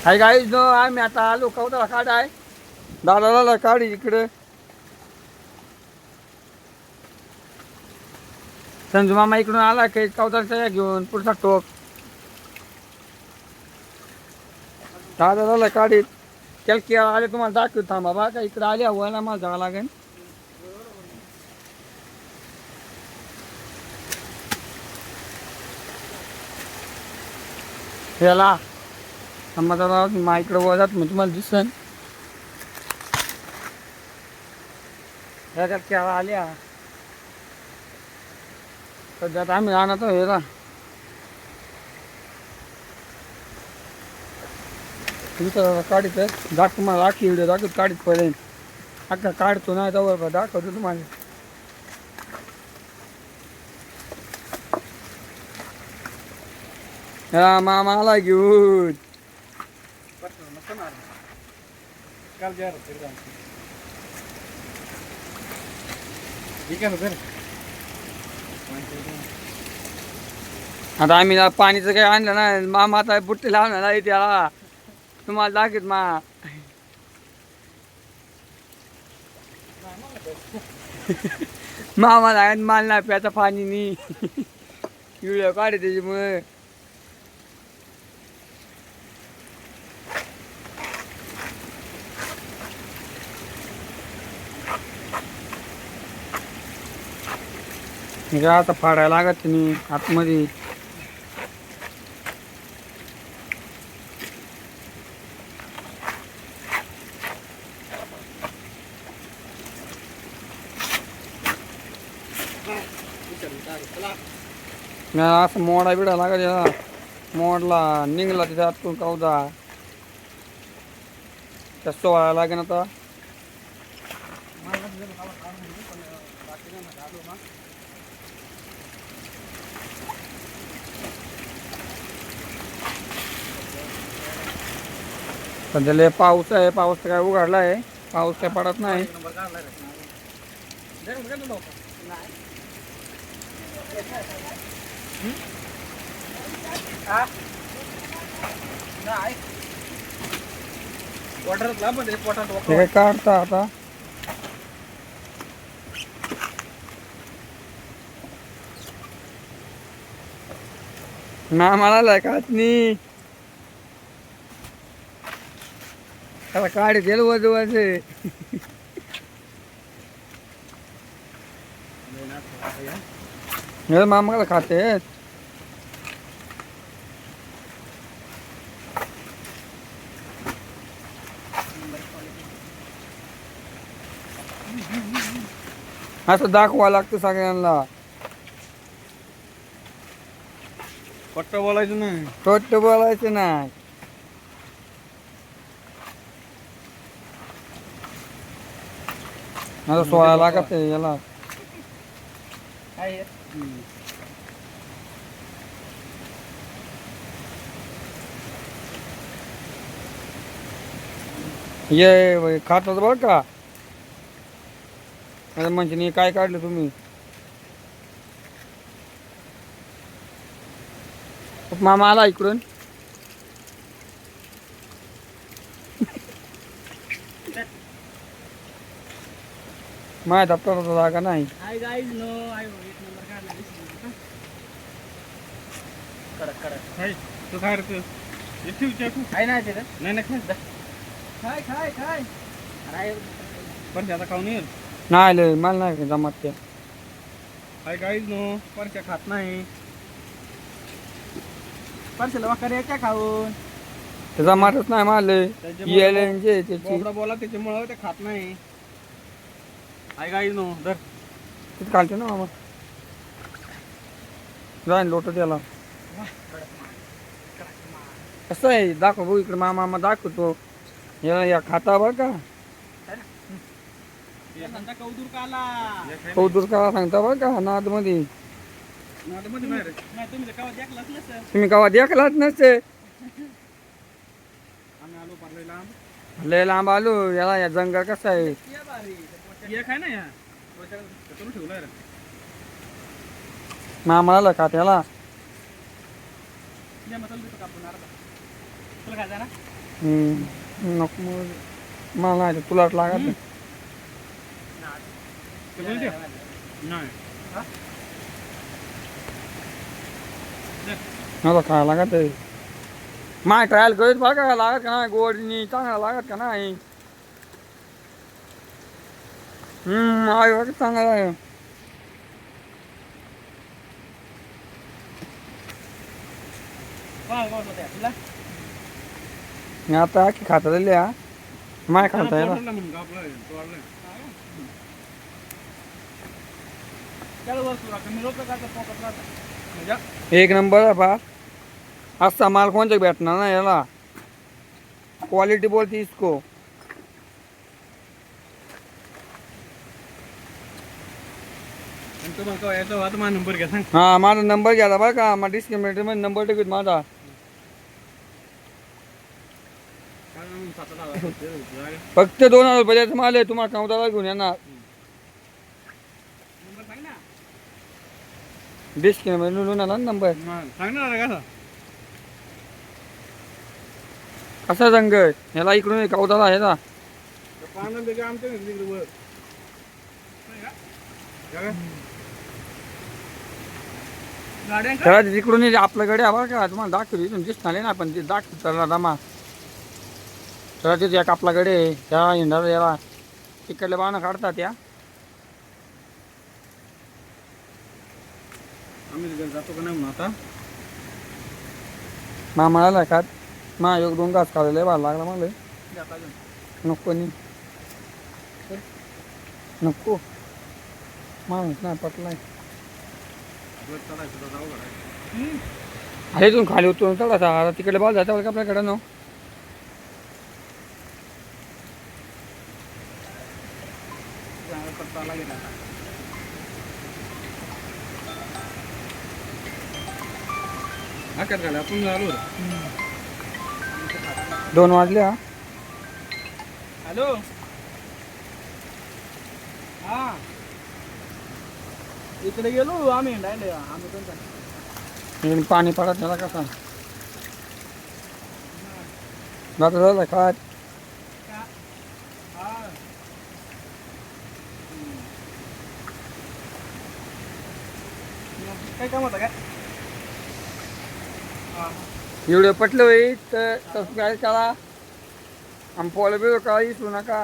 hi guys no आम्ही आता आलो कवताला काढ आहे दादाला काढी इकडे संजू मामा इकडून आला काही कवताला घेऊन पुढचा टोक दादाला काढीत केलकी आले तुम्हाला दाखवत थांबा बा का इकडे आले व्हायला मला जावं लागेल याला थांबा मा इकडे वजात मी तुम्हाला दिसन ह्या केला आल्या सध्यात आम्ही आणतो हेला तुमचं काढीत दाख तुम्हाला राखी व्हिडिओ दाखवत काढीत पहिले अख्खा काढतो नाही जवळ दाखवतो तुम्हाला हा मामाला घेऊन आता आम्ही पाणीचं काही आणलं ना मामा आता बुट्टी लावणार नाही त्याला तुम्हाला दाखवत मामा लागत माल नाही प्याचा पाणी नी व्हिडिओ काढे त्याच्यामुळे आता फाडायला लागत तुम्ही आतमध्ये असं मोडा बिडा लागत मोडला निघला त्याच्यातून कवदा त्या सोळा लागेल आता सध्या पाऊस आहे पाऊस काय उघडला आहे पाऊस काय पडत नाही काय काढता आता ना मला काच नाही आता काढ गेल वज वज मामाला खाते असं दाखवा लागतं सगळ्यांना खोटं बोलायचं नाही खोटं बोलायचं नाही आता 16 लागत आहे याला ये खातात बरं का म्हणजे काय काढलं तुम्ही मामा आला इकडून माझ्या दप्तराचा जागा नाही तू काय रे काय नाही ते नाही काय काय काय पण आता खाऊन येईल नाही मला नाही जमत ते काय गाईज नो परच्या खात नाही परशाला वाकर याच्या खाऊन ते जमतच नाही मला येले त्याची बोला त्याच्यामुळं ते खात नाही काय गाईज नो धर तिथे काढते ना मामा जाईन लोट त्याला कसं आहे दाखव भाऊ इकडे मामा दाखवतो या खाता बरं का कौतुर का सांगता बरं का नाद मध्ये तुम्ही गावात देखलाच नसते लय लांब आलो याला या जंगल कसं आहे मामाला का त्याला नको मला नाही तुला लागत नाही मला खायला लागत आहे माय ट्रायल करीत बघा लागत का नाही गोडनी चांगला लागत का नाही आहे बघ चांगला आहे मी आता की खाता दिले हा माय खाता आहे एक नंबर आहे पा असा माल कोणता भेटणार ना याला क्वालिटी बोलती इसको नंबर घ्या सांग हा माझा नंबर घ्या बरं का मग डिस्क्रिमिनेटर मध्ये नंबर टिकत माझा फक्त 2000 रुपयाचा माल आहे तुम्हाला काउंटरला घेऊन येणार डिस्क्रिमिनेटर लिहून आला नंबर सांगणार कसा रंग ह्याला इकडून काउंटरला आहे ना त्याला तिकडून आपल्याकडे बरं का तुम्हाला दाखवली इथून दिसणार ना पण ते दाखव त्याला दमा त्याला तिथे एक आपल्याकडे त्या हिंडाला याला तिकडल्या बाणं काढतात या आम्ही जातो का नाही म्हणून आता मा म्हणाला का मा योग 2 घास खाल्लेले भार लागला मला नको नाही नको माणूस नाही पटलाय अरे तू खाली उतरून चढा तिकडे बाल जाता का आपल्याकडे न आपण आलो 2 वाजले हा हॅलो हा इकडे गेलो आम्ही आम्ही पण पाणी पडत त्याला कसा जाता झालं काय काय काम होतं काय व्हिडिओ पटलं होईल तर सबस्क्राईब करा आणि फॉलो बी करा विसरू नका